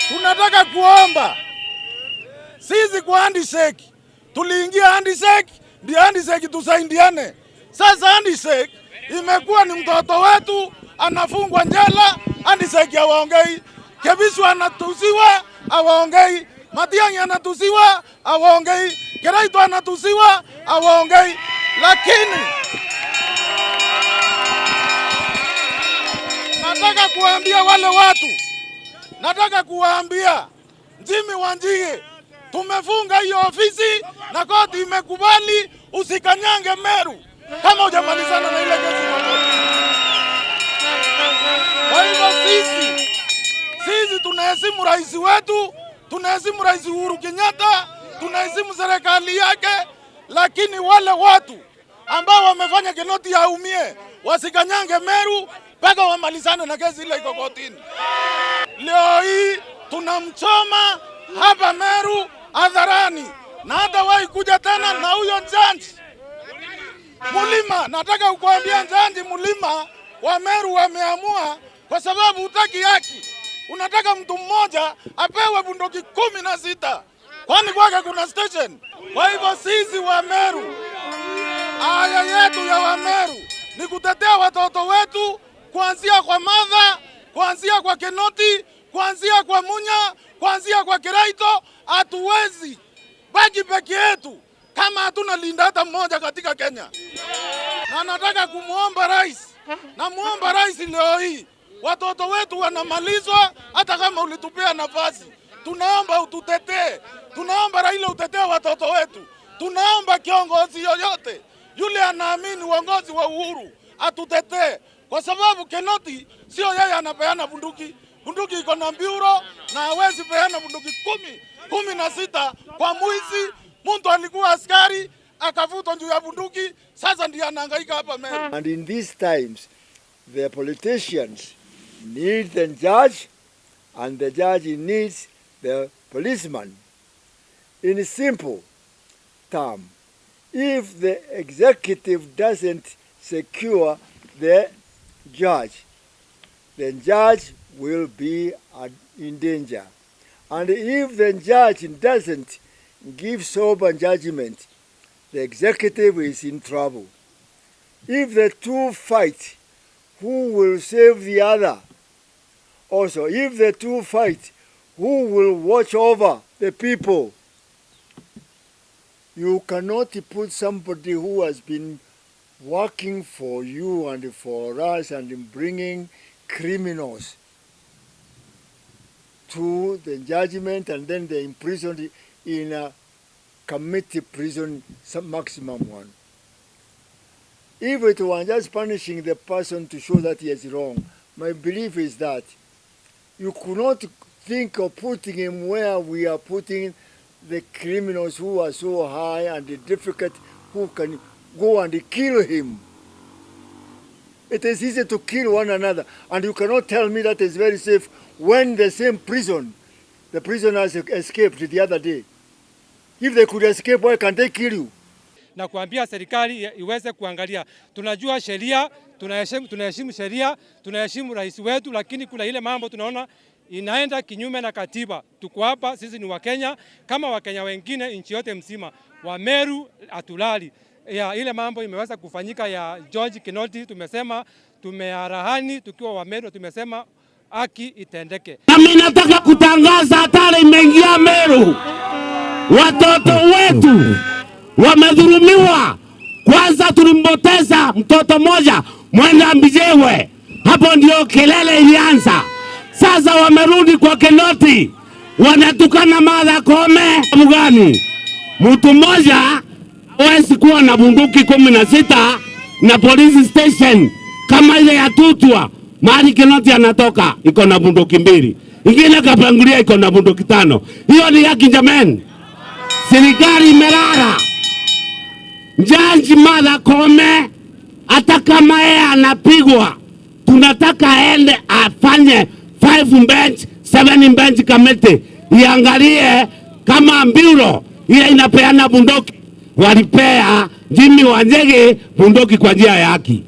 Tunataka kuomba sisi kwa handshake. Tuliingia handshake, ndio handshake tusaidiane. Sasa handshake imekuwa ni mtoto wetu anafungwa njela, handshake hawaongei. Kebisu anatusiwa, hawaongei. Matiang'i anatusiwa, hawaongei. Kiraito anatusiwa, hawaongei. Lakini nataka kuambia wale watu, nataka kuwaambia Jimmy Wanjigi, tumefunga hiyo ofisi na koti imekubali usikanyange Meru kama hujamalizana na ile kesi kwa koti. Kwa hivyo sisi tunaheshimu rais wetu, tunaheshimu Rais Uhuru Kenyatta, tunaheshimu serikali yake, lakini wale watu ambao wamefanya Kinoti yaumie wasikanyange Meru mpaka wamalizane na kesi ile iko kotini. Leo hii tunamchoma hapa Meru hadharani na hatawahi kuja tena na huyo Jaji Mulima. Nataka kukuambia Jaji Mulima wa Meru wameamua kwa sababu hutaki haki. Unataka mtu mmoja apewe bunduki 16. Kwani kwake kuna station? Kwa hivyo sisi wa Meru, aya yetu ya wa Meru ni kutetea watoto wetu, kuanzia kwa Martha, kuanzia kwa Kinoti, kuanzia kwa Munya, kuanzia kwa Kiraito. Hatuwezi baki peke yetu kama hatuna linda hata mmoja katika Kenya. Na nataka kumuomba rais, namuomba rais leo hii, watoto wetu wanamalizwa hata kama ulitupea nafasi. Tunaomba ututetee, tunaomba Raila utetee watoto wetu. Tunaomba kiongozi yoyote yule anaamini uongozi wa Uhuru atutetee, kwa sababu Kinoti sio yeye anapeana bunduki. Bunduki iko na bureau na hawezi peana bunduki 16 kwa mwizi. Mtu alikuwa askari akavutwa juu ya bunduki, sasa ndiye anahangaika hapa Meru. And in these times the politicians need the judge and the judge needs the policeman. In simple term, if the executive doesn't secure the judge will be in danger. And if the judge doesn't give sober judgment, the executive is in trouble. If the two fight, who will save the other? Also, if the two fight, who will watch over the people? You cannot put somebody who has been working for you and for us and bringing criminals to the judgment and then they imprisoned in a committee prison, some maximum one. If it was just punishing the person to show that he is wrong, my belief is that you could not think of putting him where we are putting the criminals who are so high and difficult, who can go and kill him. It is easy to kill one another, and you cannot tell me that is very safe when the same prison, the prisoners escaped the other day. If they could escape, why can't they kill you? Na kuambia serikali iweze kuangalia. Tunajua sheria, tunaheshimu sheria, tunaheshimu rais wetu, lakini kuna ile mambo tunaona inaenda kinyume na katiba. Tuko hapa, sisi ni Wakenya kama Wakenya wengine nchi yote mzima. Wa Meru atulali. Ya ile mambo imeweza kufanyika ya George Kinoti, tumesema tumearahani tukiwa wa Meru, tumesema haki itendeke. Mimi nataka kutangaza hatari imeingia Meru. Watoto wetu wamedhulumiwa. Kwanza tulimpoteza mtoto mmoja Mwenda Mbijewe. Hapo ndio kelele ilianza. Sasa wamerudi kwa Kinoti. Wanatukana Martha Koome. Mgani? Mtu mmoja hawezi kuwa na bunduki 16 na police station kama ile ya Tutwa. Mahali Kinoti anatoka iko na bunduki 2. Ingine Kapenguria iko na bunduki 5. Hiyo ni haki jamani. Serikali imelala. Jaji Martha Koome hata kama yeye anapigwa, tunataka aende afanye 5 bench 7 bench committee iangalie kama bureau ile inapeana bunduki walipea Jimmy Wanjigi bunduki kwa njia ya haki.